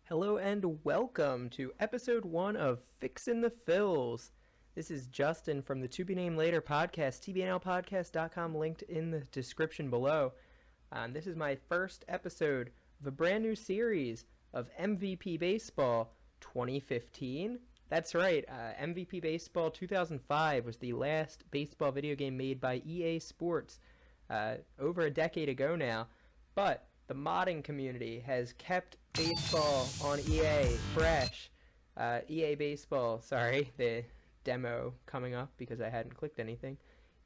Hello and welcome to episode 1 of Phixin the Phils. This is Justin from the To Be Named Later podcast, tbnlpodcast.com, linked in the description below. This is my first episode of a brand new series of MVP Baseball 2015. That's right, MVP Baseball 2005 was the last baseball video game made by EA Sports over a decade ago now, but the modding community has kept baseball on EA fresh. EA Baseball, sorry, the demo coming up because I hadn't clicked anything.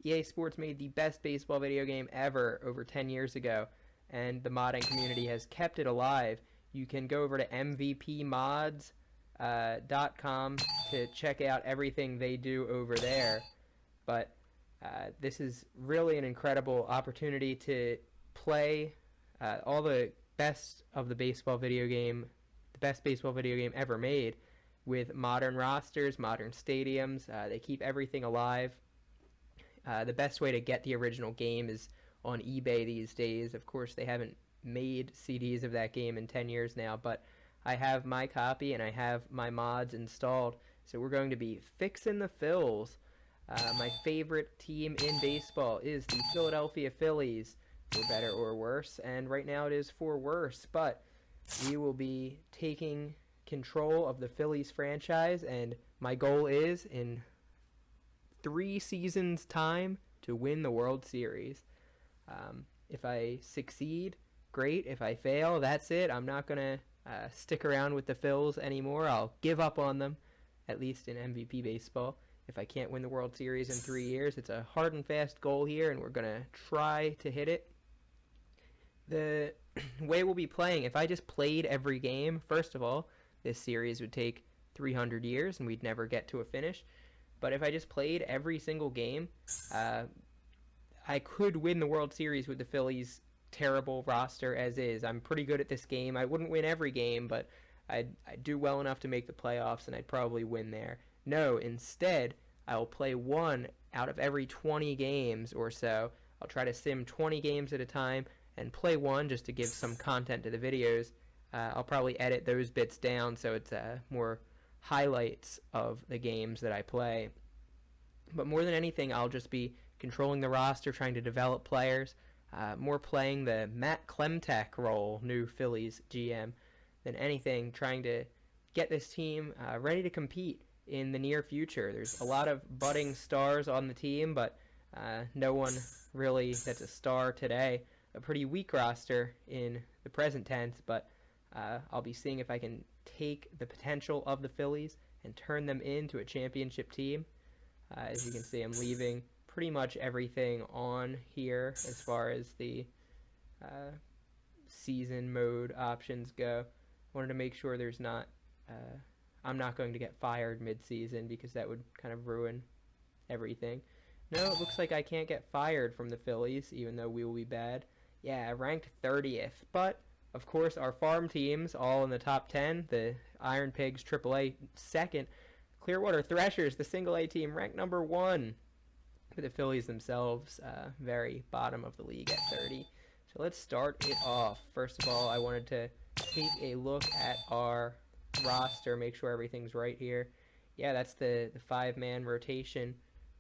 EA Sports made the best baseball video game ever over 10 years ago, and the modding community has kept it alive. You can go over to mvpmods.com to check out everything they do over there. But this is really an incredible opportunity to play all the best of the baseball video game, the best baseball video game ever made, with modern rosters, modern stadiums. They keep everything alive. The best way to get the original game is on eBay these days. Of course, they haven't made CDs of that game in 10 years now, but I have my copy and I have my mods installed. So we're going to be Phixin the Phils. My favorite team in baseball is the Philadelphia Phillies, for better or worse, and right now it is for worse, but we will be taking control of the Phillies franchise, and my goal is, in 3 seasons' time, to win the World Series. If I succeed, great. If I fail, that's it. I'm not going to stick around with the Phils anymore. I'll give up on them, at least in MVP baseball. If I can't win the World Series in 3 years, it's a hard and fast goal here, and we're going to try to hit it. The way we'll be playing, if I just played every game, first of all, this series would take 300 years and we'd never get to a finish. But if I just played every single game, I could win the World Series with the Phillies' terrible roster as is. I'm pretty good at this game. I wouldn't win every game, but I'd do well enough to make the playoffs and I'd probably win there. No, instead, I'll play 1 out of every 20 games or so. I'll try to sim 20 games at a time and play 1 just to give some content to the videos. I'll probably edit those bits down so it's more highlights of the games that I play. But more than anything, I'll just be controlling the roster, trying to develop players, more playing the Matt Klemtak role, new Phillies GM, than anything, trying to get this team ready to compete in the near future. There's a lot of budding stars on the team, but no one really that's a star today. A pretty weak roster in the present tense, but I'll be seeing if I can take the potential of the Phillies and turn them into a championship team. As you can see, I'm leaving pretty much everything on here as far as the season mode options go. I wanted to make sure there's not I'm not going to get fired mid-season because that would kind of ruin everything. No, it looks like I can't get fired from the Phillies, even though we will be bad. Yeah, ranked 30th, but of course our farm teams all in the top 10, the Iron Pigs AAA second, Clearwater Threshers, the single A team, ranked number 1, with the Phillies themselves very bottom of the league at 30. So let's start it off. First of all, I wanted to take a look at our roster, make sure everything's right here. Yeah, that's the 5-man rotation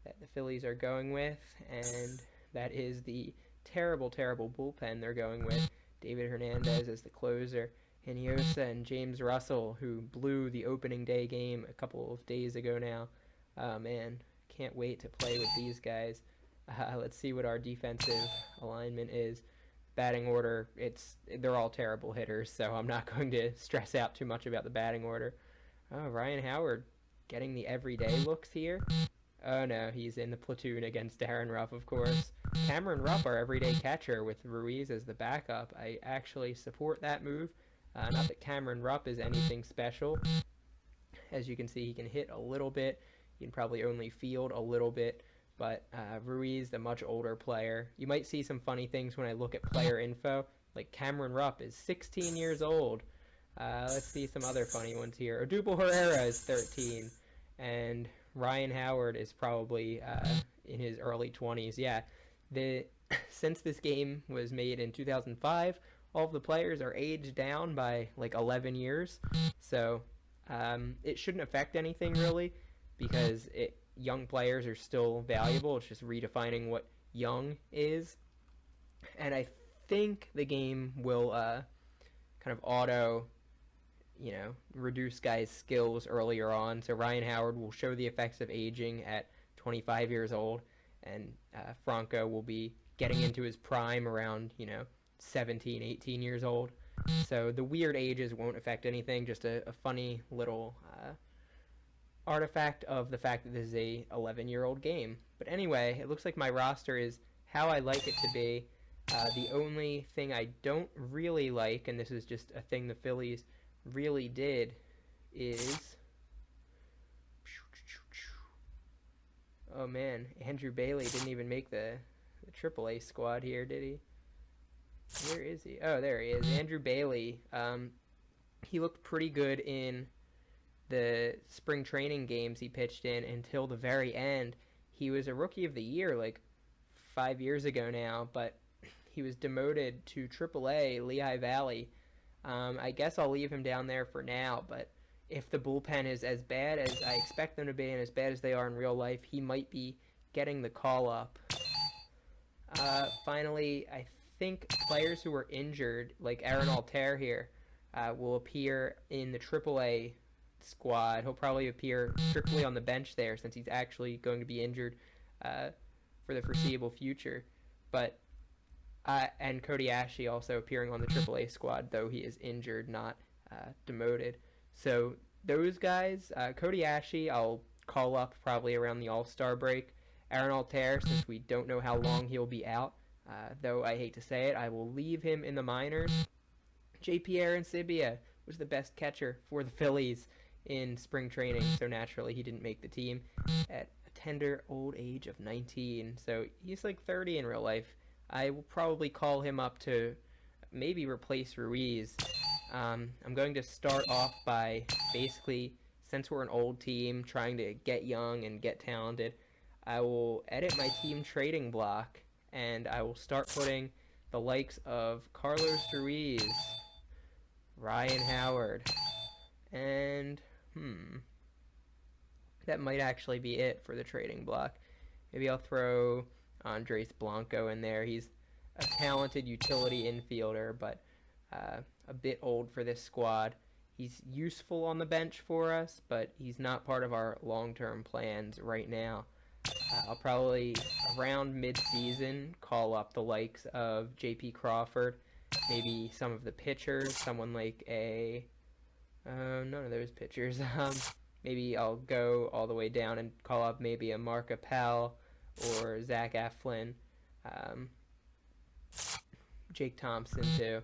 that the Phillies are going with, and that is the terrible bullpen they're going with. David Hernandez as the closer, Hinojosa and James Russell, who blew the opening day game a couple of days ago now. Man, can't wait to play with these guys. Let's see what our defensive alignment is. Batting order, they're all terrible hitters, so I'm not going to stress out too much about the batting order. Oh, Ryan Howard getting the everyday looks here. Oh no, he's in the platoon against Darren Ruff, of course. Cameron Rupp, our everyday catcher, with Ruiz as the backup. I actually support that move. Not that Cameron Rupp is anything special. As you can see, he can hit a little bit. He can probably only field a little bit. But Ruiz, the much older player. You might see some funny things when I look at player info. Like Cameron Rupp is 16 years old. Let's see some other funny ones here. Odubel Herrera is 13. And Ryan Howard is probably in his early 20s. Yeah, since this game was made in 2005, all of the players are aged down by like 11 years. So it shouldn't affect anything really because young players are still valuable. It's just redefining what young is. And I think the game will kind of auto, reduce guys' skills earlier on. So Ryan Howard will show the effects of aging at 25 years old, and Franco will be getting into his prime around, 17, 18 years old. So the weird ages won't affect anything, just a funny little artifact of the fact that this is a 11-year-old game. But anyway, it looks like my roster is how I like it to be. The only thing I don't really like, and this is just a thing the Phillies really did, is... Oh man, Andrew Bailey didn't even make the AAA squad here, did he? Where is he? Oh, there he is. Andrew Bailey. He looked pretty good in the spring training games he pitched in until the very end. He was a Rookie of the Year like 5 years ago now, but he was demoted to AAA, Lehigh Valley. I guess I'll leave him down there for now, but if the bullpen is as bad as I expect them to be and as bad as they are in real life, he might be getting the call up. Finally, I think players who are injured, like Aaron Altair here, will appear in the AAA squad. He'll probably appear strictly on the bench there since he's actually going to be injured for the foreseeable future. But and Cody Ashley also appearing on the AAA squad, though he is injured, not demoted. So those guys, Cody Ashley, I'll call up probably around the All-Star break. Aaron Altair, since we don't know how long he'll be out, though I hate to say it, I will leave him in the minors. J.P. Arancibia was the best catcher for the Phillies in spring training, so naturally he didn't make the team at a tender old age of 19. So he's like 30 in real life. I will probably call him up to maybe replace Ruiz. I'm going to start off by basically, since we're an old team trying to get young and get talented, I will edit my team trading block and I will start putting the likes of Carlos Ruiz, Ryan Howard, and that might actually be it for the trading block. Maybe I'll throw Andres Blanco in there. He's a talented utility infielder, but a bit old for this squad. He's useful on the bench for us, but he's not part of our long-term plans right now. I'll probably, around mid-season, call up the likes of J.P. Crawford, maybe some of the pitchers, someone like none of those pitchers. Maybe I'll go all the way down and call up maybe a Mark Appel or Zach Eflin, Jake Thompson too.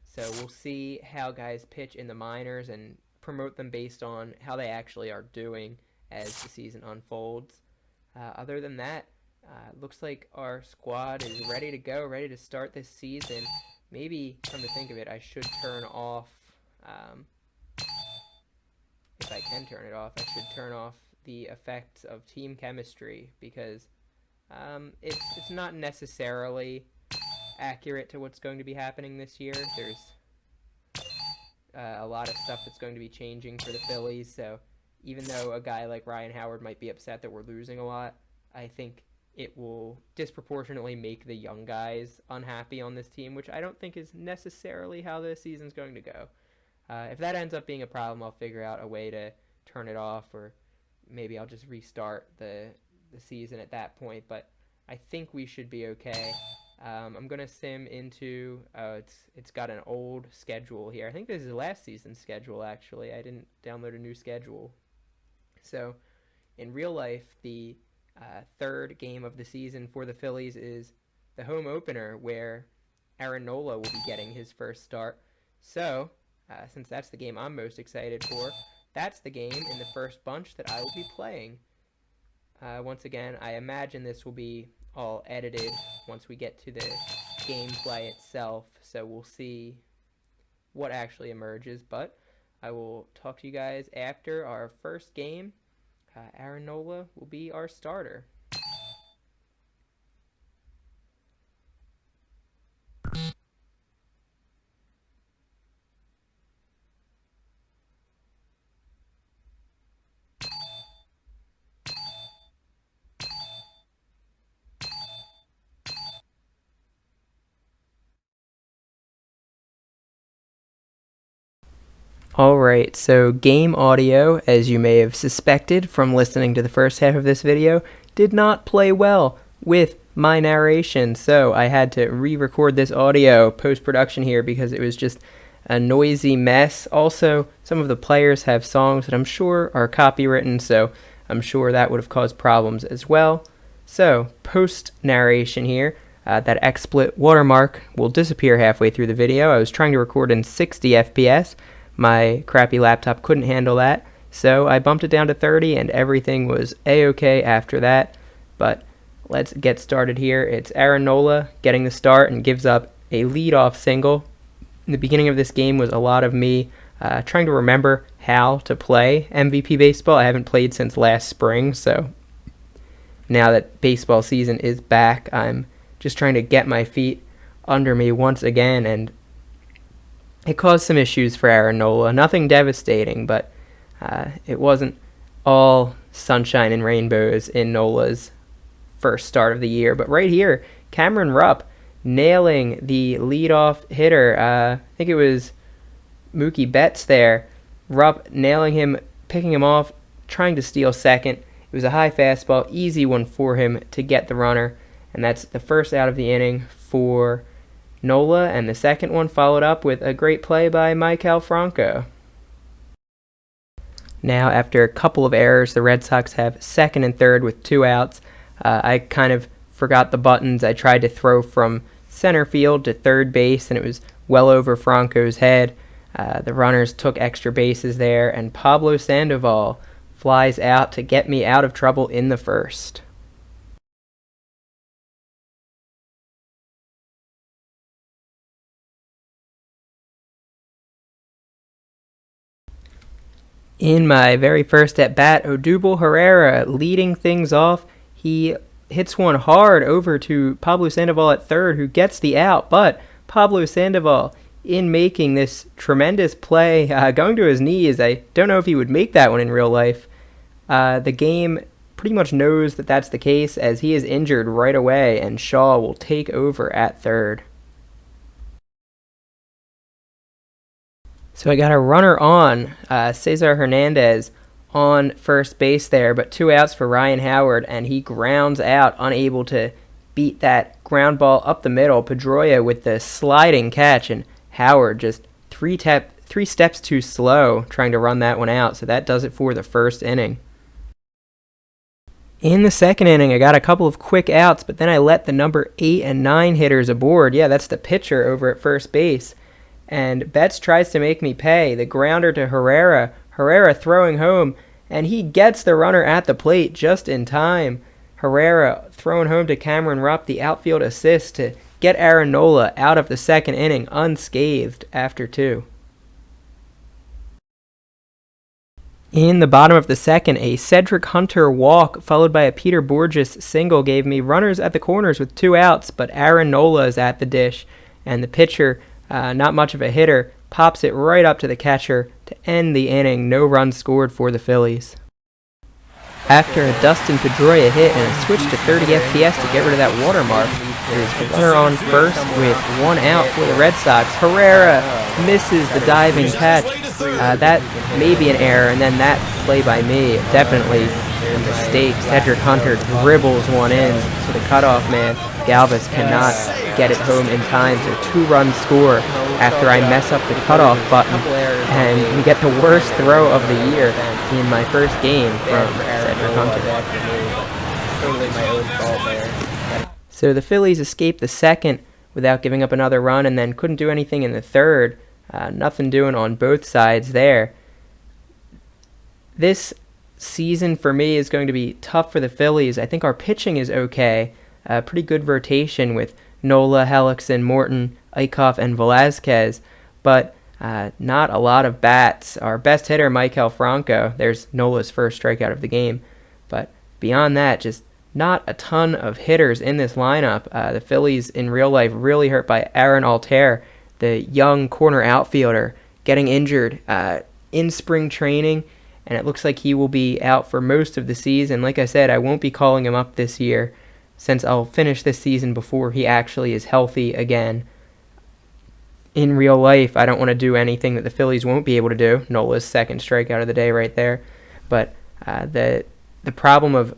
So we'll see how guys pitch in the minors and promote them based on how they actually are doing as the season unfolds. Other than that, looks like our squad is ready to go, ready to start this season. Maybe, come to think of it, I should turn off, if I can turn it off, I should turn off the effects of team chemistry because it's not necessarily accurate to what's going to be happening this year. There's a lot of stuff that's going to be changing for the Phillies, so even though a guy like Ryan Howard might be upset that we're losing a lot, I think it will disproportionately make the young guys unhappy on this team, which I don't think is necessarily how the season's going to go. If that ends up being a problem, I'll figure out a way to turn it off, or maybe I'll just restart the season at that point, but I think we should be okay. I'm going to sim into, it's got an old schedule here. I think this is last season's schedule, actually. I didn't download a new schedule. So, in real life, the third game of the season for the Phillies is the home opener, where Aaron Nola will be getting his first start. So, since that's the game I'm most excited for, that's the game in the first bunch that I will be playing. Once again, I imagine this will be all edited once we get to the gameplay itself, so we'll see what actually emerges, but I will talk to you guys after our first game. Aaron Nola will be our starter. Alright, so game audio, as you may have suspected from listening to the first half of this video, did not play well with my narration, so I had to re-record this audio post-production here because it was just a noisy mess. Also, some of the players have songs that I'm sure are copywritten, so I'm sure that would have caused problems as well. So, post-narration here, that XSplit watermark will disappear halfway through the video. I was trying to record in 60 FPS. My crappy laptop couldn't handle that, so I bumped it down to 30 and everything was a-okay after that. But let's get started here. It's Aaron Nola getting the start and gives up a leadoff single. The beginning of this game was a lot of me trying to remember how to play MVP baseball. I haven't played since last spring, so now that baseball season is back, I'm just trying to get my feet under me once again, and it caused some issues for Aaron Nola. Nothing devastating, but it wasn't all sunshine and rainbows in Nola's first start of the year. But right here, Cameron Rupp nailing the leadoff hitter. I think it was Mookie Betts there. Rupp nailing him, picking him off, trying to steal second. It was a high fastball, easy one for him to get the runner. And that's the first out of the inning for Nola, and the second one followed up with a great play by Maikel Franco. Now, after a couple of errors, the Red Sox have second and third with 2 outs. I kind of forgot the buttons. I tried to throw from center field to third base, and it was well over Franco's head. The runners took extra bases there, and Pablo Sandoval flies out to get me out of trouble in the first. In my very first at-bat, Odubel Herrera leading things off. He hits one hard over to Pablo Sandoval at third, who gets the out, but Pablo Sandoval, in making this tremendous play, going to his knees. I don't know if he would make that one in real life. The game pretty much knows that that's the case, as he is injured right away, and Shaw will take over at third. So I got a runner on, Cesar Hernandez on first base there, but 2 outs for Ryan Howard, and he grounds out, unable to beat that ground ball up the middle. Pedroia with the sliding catch, and Howard just three steps too slow trying to run that one out, so that does it for the first inning. In the second inning, I got a couple of quick outs, but then I let the number 8 and 9 hitters aboard. Yeah, that's the pitcher over at first base. And Betts tries to make me pay. The grounder to Herrera. Herrera throwing home, and he gets the runner at the plate just in time. Herrera throwing home to Cameron Rupp, the outfield assist to get Aaron Nola out of the second inning unscathed after 2. In the bottom of the second, a Cedric Hunter walk followed by a Peter Borges single gave me runners at the corners with 2 outs, but Aaron Nola is at the dish, and the pitcher, not much of a hitter, pops it right up to the catcher to end the inning. No runs scored for the Phillies. After a Dustin Pedroia hit and a switch to 30 FPS to get rid of that watermark, there's a runner on first with 1 out for the Red Sox. Herrera misses the diving catch. That may be an error, and then that play by me, definitely a mistake. Cedric Hunter dribbles one in to the cutoff man. Galvis cannot get it home in time, so 2 runs score after I mess up the cutoff button, and we get the worst throw of the year in my first game from Cedric Hunter. Totally my own fault there. So the Phillies escaped the second without giving up another run, and then couldn't do anything in the third. Nothing doing on both sides there. This season for me is going to be tough for the Phillies. I think our pitching is okay. Pretty good rotation with Nola, Hellickson, Morton, Eichhoff, and Velazquez, but not a lot of bats. Our best hitter, Maikel Franco, there's Nola's first strikeout of the game, but beyond that, just not a ton of hitters in this lineup. The Phillies in real life really hurt by Aaron Altair, the young corner outfielder, getting injured in spring training, and it looks like he will be out for most of the season. Like I said, I won't be calling him up this year, since I'll finish this season before he actually is healthy again. in real life, I don't want to do anything that the Phillies won't be able to do. Nola's second strikeout of the day right there. But the problem of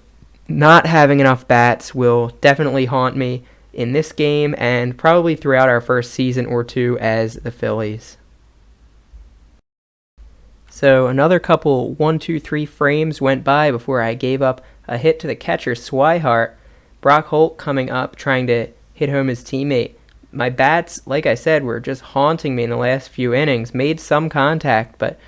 not having enough bats will definitely haunt me in this game and probably throughout our first season or two as the Phillies. So another couple 1, 2, 3 frames went by before I gave up a hit to the catcher Swihart. Brock Holt coming up trying to hit home his teammate. My bats, like I said, were just haunting me in the last few innings. Made some contact, but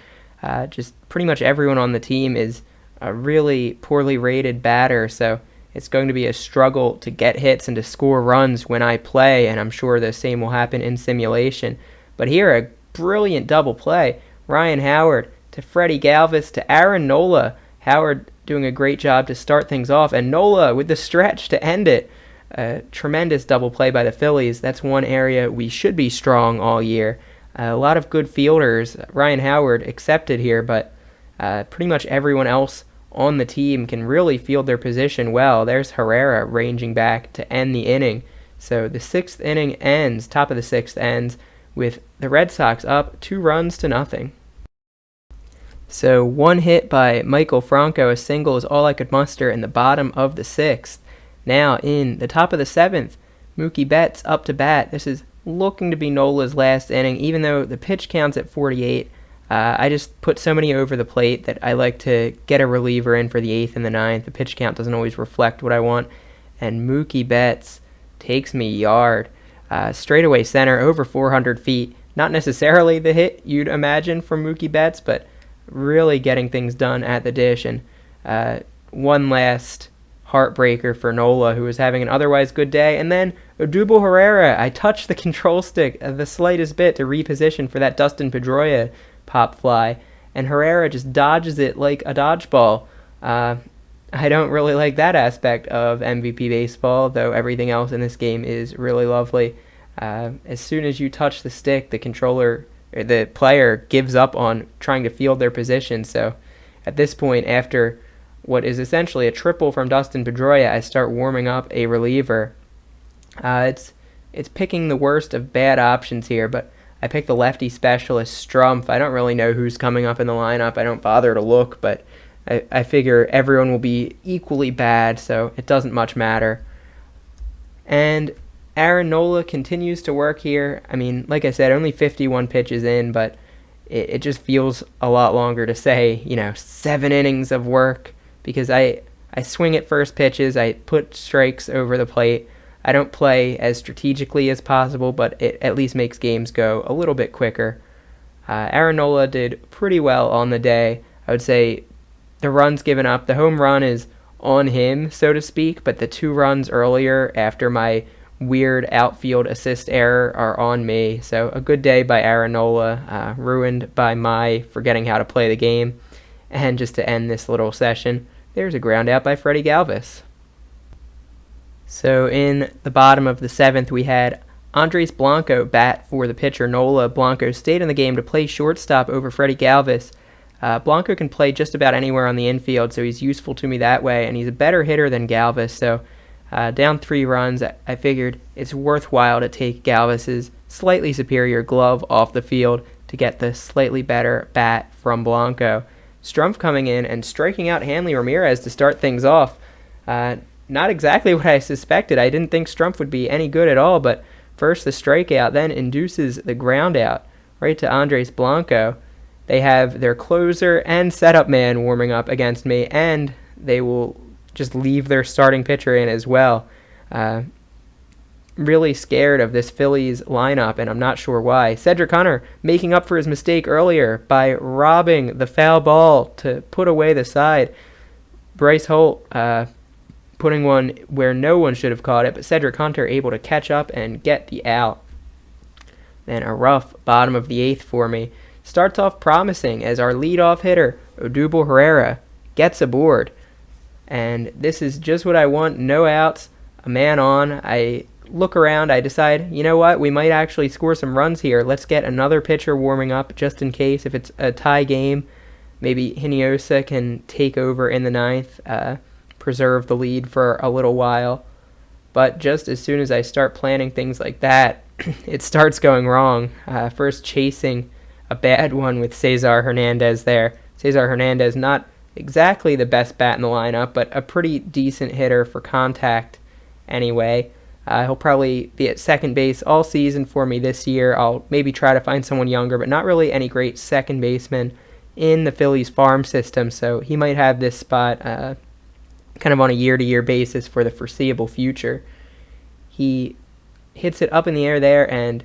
just pretty much everyone on the team is a really poorly rated batter, so it's going to be a struggle to get hits and to score runs when I play, and I'm sure the same will happen in simulation. But here, a brilliant double play. Ryan Howard to Freddie Galvis to Aaron Nola. Howard doing a great job to start things off, and Nola with the stretch to end it. A tremendous double play by the Phillies. That's one area we should be strong all year. A lot of good fielders, Ryan Howard accepted here, but pretty much everyone else on the team can really field their position well. There's Herrera ranging back to end the inning. So the sixth inning ends, top of the sixth ends, with the Red Sox up 2-0. So one hit by Michael Franco, a single is all I could muster in the bottom of the sixth. Now in the top of the seventh, Mookie Betts up to bat. This is looking to be Nola's last inning, even though the pitch count's at 48. I just put so many over the plate that I like to get a reliever in for the 8th and the 9th. The pitch count doesn't always reflect what I want. And Mookie Betts takes me yard. Straightaway center, over 400 feet. Not necessarily the hit you'd imagine from Mookie Betts, but really getting things done at the dish. And one last heartbreaker for Nola, who was having an otherwise good day. And then Odubel Herrera, I touched the control stick the slightest bit to reposition for that Dustin Pedroia pop fly, and Herrera just dodges it like a dodgeball. I don't really like that aspect of MVP baseball, though everything else in this game is really lovely. As soon as you touch the stick, the player gives up on trying to field their position. So at this point, after what is essentially a triple from Dustin Pedroia, I start warming up a reliever. It's picking the worst of bad options here, but I picked the lefty specialist Strumpf. I don't really know who's coming up in the lineup. I don't bother to look, but I figure everyone will be equally bad, so it doesn't much matter. And Aaron Nola continues to work here. I mean, like I said, only 51 pitches in, but it just feels a lot longer to say, 7 innings of work, because I swing at first pitches, I put strikes over the plate. I don't play as strategically as possible, but it at least makes games go a little bit quicker. Aaron Nola did pretty well on the day. I would say the runs given up, the home run is on him, so to speak, but the 2 runs earlier after my weird outfield assist error are on me. So a good day by Aaron Nola, ruined by my forgetting how to play the game. And just to end this little session, there's a ground out by Freddie Galvis. So in the bottom of the 7th, we had Andres Blanco bat for the pitcher Nola. Blanco stayed in the game to play shortstop over Freddie Galvis. Blanco can play just about anywhere on the infield, so he's useful to me that way, and he's a better hitter than Galvis. So down 3 runs, I figured it's worthwhile to take Galvis's slightly superior glove off the field to get the slightly better bat from Blanco. Strumpf coming in and striking out Hanley Ramirez to start things off. Not exactly what I suspected. I didn't think Strumpf would be any good at all, but first the strikeout, then induces the ground out right to Andres Blanco. They have their closer and setup man warming up against me, and they will just leave their starting pitcher in as well. Really scared of this Phillies lineup, and I'm not sure why. Cedric Hunter making up for his mistake earlier by robbing the foul ball to put away the side. Bryce Holt putting one where no one should have caught it, but Cedric Hunter able to catch up and get the out. Then a rough bottom of the 8th for me. Starts off promising as our leadoff hitter, Odubel Herrera, gets aboard. And this is just what I want. No outs, a man on. I look around, I decide, you know what, we might actually score some runs here. Let's get another pitcher warming up just in case. If it's a tie game, maybe Hinojosa can take over in the 9th, preserve the lead for a little while. But just as soon as I start planning things like that, it starts going wrong. First chasing a bad one with Cesar Hernandez there. Cesar Hernandez, not exactly the best bat in the lineup, but a pretty decent hitter for contact anyway. He'll probably be at second base all season for me this year. I'll maybe try to find someone younger, but not really any great second baseman in the Phillies farm system, so he might have this spot kind of on a year-to-year basis for the foreseeable future. He hits it up in the air there, and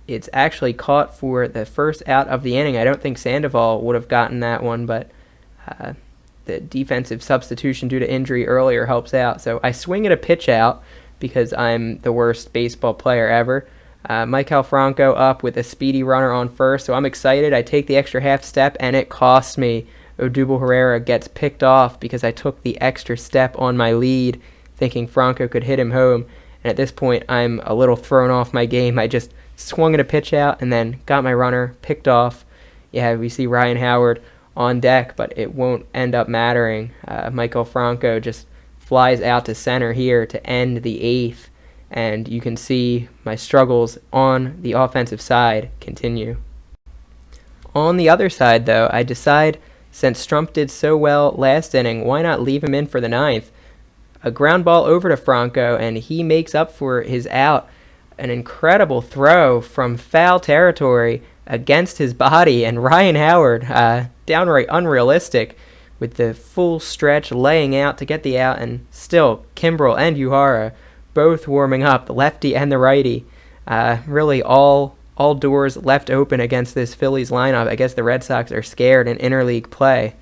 it's actually caught for the first out of the inning. I don't think Sandoval would have gotten that one, but the defensive substitution due to injury earlier helps out. So I swing at a pitch out because I'm the worst baseball player ever. Maikel Franco up with a speedy runner on first, so I'm excited. I take the extra half step, and it costs me. Odubel Herrera gets picked off because I took the extra step on my lead, thinking Franco could hit him home. And at this point, I'm a little thrown off my game. I just swung at a pitch out and then got my runner picked off. Yeah, we see Ryan Howard on deck, but it won't end up mattering. Maikel Franco just flies out to center here to end the eighth, and you can see my struggles on the offensive side continue. On the other side, though, I decide, since Strump did so well last inning, why not leave him in for the ninth? A ground ball over to Franco, and he makes up for his out. An incredible throw from foul territory against his body, and Ryan Howard, downright unrealistic, with the full stretch laying out to get the out, and still Kimbrel and Uhara both warming up, the lefty and the righty. Really all doors left open against this Phillies lineup. I guess the Red Sox are scared in interleague play.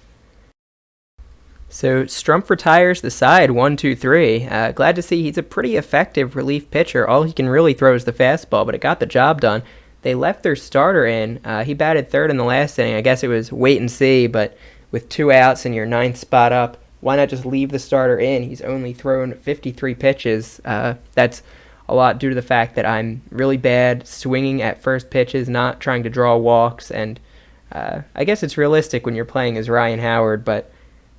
So Strump retires the side 1-2-3. Glad to see he's a pretty effective relief pitcher. All he can really throw is the fastball, but it got the job done. They left their starter in. He batted third in the last inning. I guess it was wait and see, but with 2 outs and your 9th spot up, why not just leave the starter in? He's only thrown 53 pitches. That's a lot due to the fact that I'm really bad swinging at first pitches, not trying to draw walks, and I guess it's realistic when you're playing as Ryan Howard, but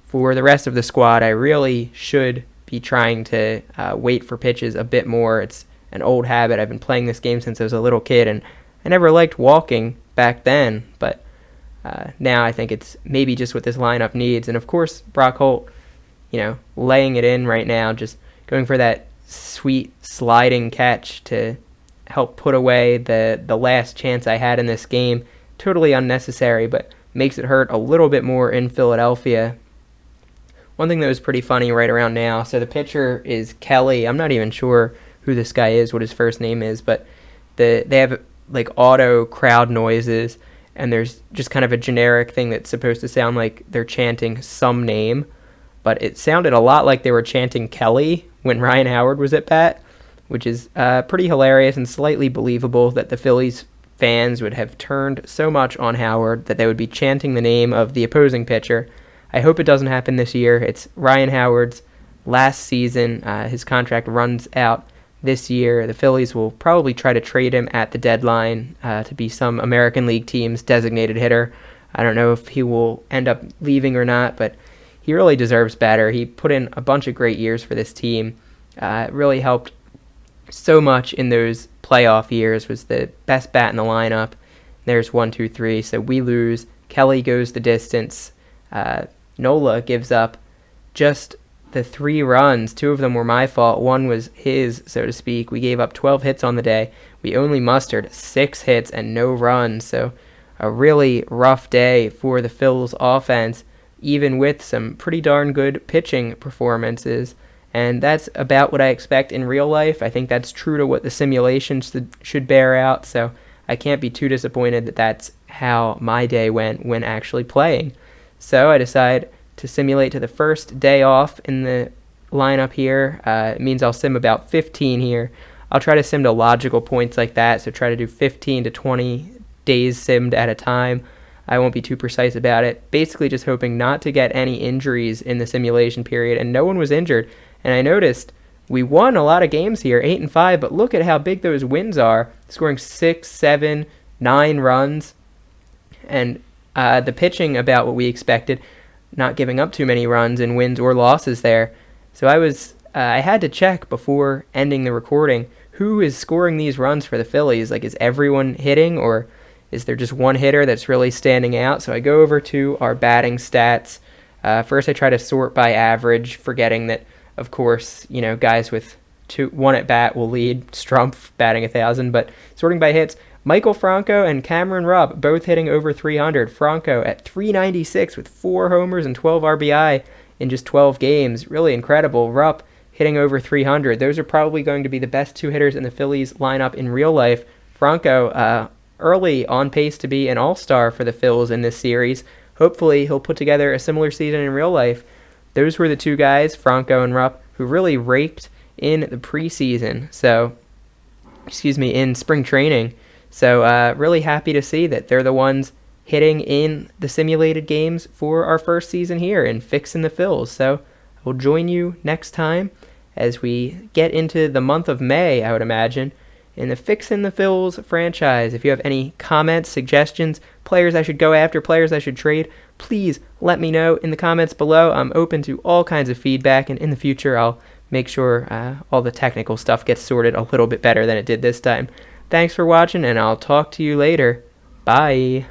for the rest of the squad, I really should be trying to wait for pitches a bit more. It's an old habit. I've been playing this game since I was a little kid, and I never liked walking back then, but now I think it's maybe just what this lineup needs. And of course, Brock Holt, laying it in right now, just going for that sweet sliding catch to help put away the last chance I had in this game. Totally unnecessary, but makes it hurt a little bit more in Philadelphia. One thing that was pretty funny right around now, so the pitcher is Kelly. I'm not even sure who this guy is, what his first name is, but they have like auto crowd noises, and there's just kind of a generic thing that's supposed to sound like they're chanting some name, but it sounded a lot like they were chanting Kelly when Ryan Howard was at bat, which is pretty hilarious and slightly believable that the Phillies fans would have turned so much on Howard that they would be chanting the name of the opposing pitcher. I hope it doesn't happen this year. It's Ryan Howard's last season. His contract runs out this year. The Phillies will probably try to trade him at the deadline to be some American League team's designated hitter. I don't know if he will end up leaving or not, but he really deserves better. He put in a bunch of great years for this team. Really helped so much in those playoff years, was the best bat in the lineup. There's 1-2-3, so we lose. Kelly goes the distance. Nola gives up just the 3 runs. 2 of them were my fault. 1 was his, so to speak. We gave up 12 hits on the day. We only mustered 6 hits and no runs, so a really rough day for the Phils offense, even with some pretty darn good pitching performances. And that's about what I expect in real life. I think that's true to what the simulations should bear out, so I can't be too disappointed that that's how my day went when actually playing. So I decide to simulate to the first day off in the lineup here. It means I'll sim about 15 here. I'll try to sim to logical points like that, so try to do 15 to 20 days simmed at a time. I won't be too precise about it. Basically just hoping not to get any injuries in the simulation period, and no one was injured. And I noticed we won a lot of games here, 8-5, but look at how big those wins are, scoring 6, 7, 9 runs. And the pitching about what we expected, not giving up too many runs in wins or losses there. So I had to check before ending the recording who is scoring these runs for the Phillies. Like, is everyone hitting, or is there just one hitter that's really standing out? So I go over to our batting stats. First, I try to sort by average, forgetting that, of course, guys with one at bat will lead. Strumpf batting 1,000, but sorting by hits, Michael Franco and Cameron Rupp both hitting over 300. Franco at 396 with 4 homers and 12 RBI in just 12 games. Really incredible. Rupp hitting over 300. Those are probably going to be the best 2 hitters in the Phillies lineup in real life. Franco early on pace to be an all-star for the Phils in this series. Hopefully he'll put together a similar season in real life. Those were the 2 guys, Franco and Rupp, who really raked in the preseason. In spring training. So really happy to see that they're the ones hitting in the simulated games for our first season here in Phixin the Phils. So we'll join you next time as we get into the month of May, I would imagine, in the Phixin the Phils franchise. If you have any comments, suggestions, players I should go after, players I should trade, please let me know in the comments below. I'm open to all kinds of feedback, and in the future I'll make sure all the technical stuff gets sorted a little bit better than it did this time. Thanks for watching, and I'll talk to you later. Bye.